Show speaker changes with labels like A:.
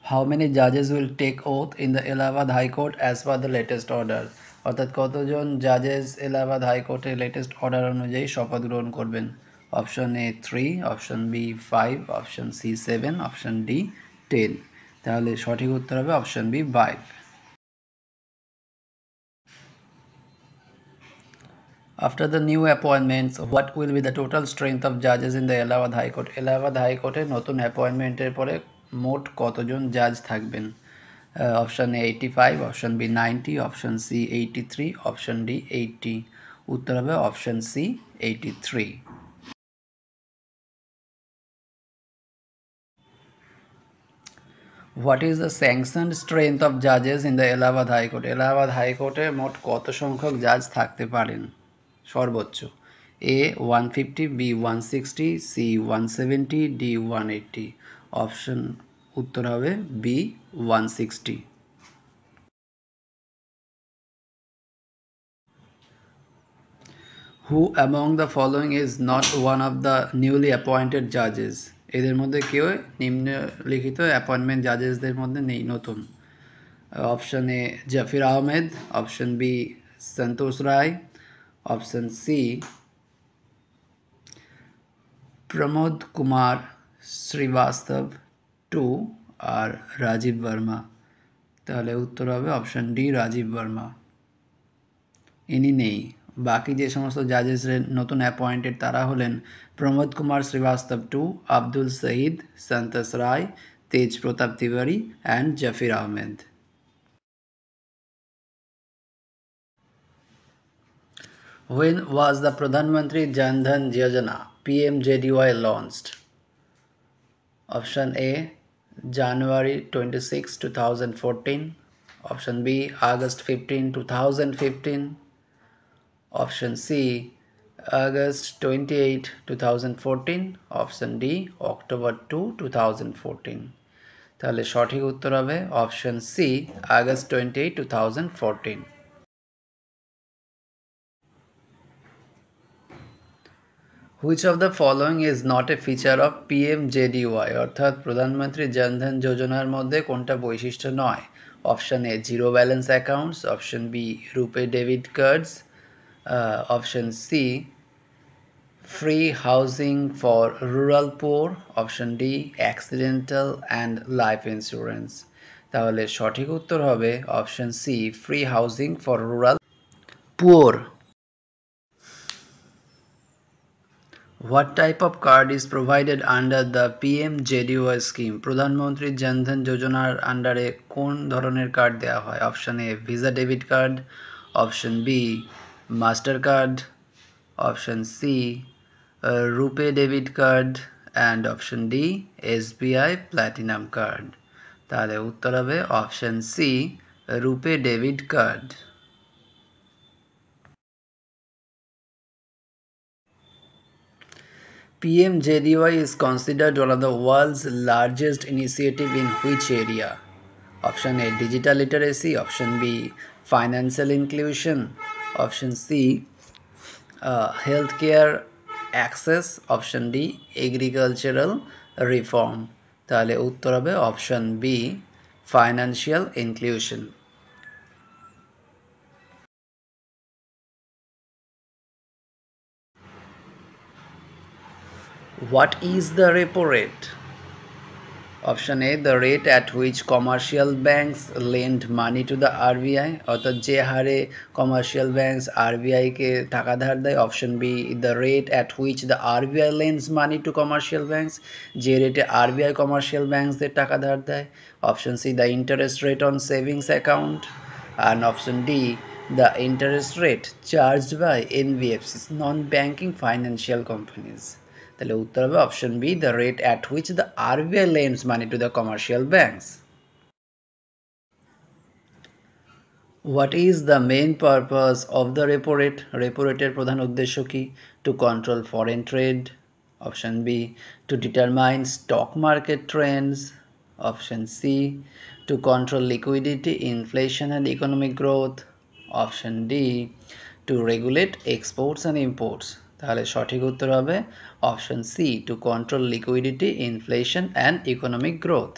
A: How many judges will take oath in the Allahabad High Court as per the latest order? অর্থাৎ কতজন জাজেস এলাহাবাদ হাইকোর্টের latest order অনুযায়ী শপথ গ্রহণ করবেন? Option A 3, option B 5, option C 7, option D 10। তাহলে সঠিক উত্তর হবে option B 5। After the new appointments, what will be the total strength of judges in the Allahabad High Court? Allahabad হাইকোর্টে নতুন অ্যাপয়েন্টমেন্টের পরে মোট কতজন জাজ থাকবেন? Option A 85, option B 90, option C 83, option D 80। উত্তর হবে option C 83। What is the sanctioned strength of জাজেস in the Allahabad high court? Allahabad হাইকোর্টে মোট কত সংখ্যক জাজ থাকতে পারেন সর্বোচ্চ? A 150, B 160, C 170, D 180। Option উত্তর হবে B 160। Who among the following is not one of the newly appointed জাজেস? এদের মধ্যে কেউ নিম্নলিখিত অ্যাপয়েন্টমেন্ট জাজেসদের মধ্যে নেই নতুন। Option A Zafir Ahmed, option B Santosh Rai, option C Pramod Kumar Srivastava 2 আর রাজীব বর্মা। তাহলে উত্তর হবে অপশন ডি রাজীব বর্মা। ইনি নেই। বাকি যে সমস্ত জাজেস নতুন অ্যাপয়েন্টেড তারা হলেন প্রমোদ কুমার শ্রীবাস্তব 2, আব্দুল শহীদ, Santosh Rai, Tej Pratap Tiwari and Zafir Ahmed. When was the Pradhan Mantri Jan Dhan Yojana PMJDY launched? Option A January 26, 2014, option B August 15, 2015, option C August 28, 2014, option D October 2, 2014। তাহলে সঠিক উত্তর হবে option C August 28, 2014। Which of the following is not a feature of PMJDY? অর্থাৎ প্রধানমন্ত্রী জনধন যোজনার মধ্যে কোনটা বৈশিষ্ট্য নয়? Option A zero balance accounts, option B RuPay debit cards, option C free housing for rural poor, option D accidental and life insurance. তাহলে সঠিক উত্তর হবে option C free housing for rural poor. What type of card is provided under the PMJDY scheme? প্রধানমন্ত্রী জনধন যোজনার আন্ডারে কোন ধরনের card দেওয়া হয়? Option A Visa debit card, option B Mastercard, option C RuPay debit card and option D SBI platinum card. তাহলে উত্তর হবে option C RuPay debit card. PMJDY is considered one of the world's largest initiative in which area? Option A digital literacy, option B financial inclusion, option C healthcare access, option D agricultural reform। তাহলে উত্তর হবে option B financial inclusion. What is the repo rate? Option A the rate at which commercial banks lend money to the RBI, অর্থাৎ যে হারে commercial banks আরবিআইকে টাকা ধার দেয়। Option B the rate at which the RBI lends money to commercial banks, যে রেটে আরবিআই কমার্শিয়াল ব্যাঙ্কসদের টাকা ধার দেয়। Option C the interest rate on savings account, and option D the interest rate charged by NBFCs non banking financial companies. তাহলে উত্তর হবে option B the rate at which the RBI lends money to the commercial banks. What is the main purpose of the repo rate? Repo রেটের প্রধান উদ্দেশ্য কি? To control foreign trade, option B to determine stock market trends, option C to control liquidity inflation and economic growth, option D to regulate exports and imports. তাহলে সঠিক উত্তর হবে option C to control liquidity inflation and economic growth.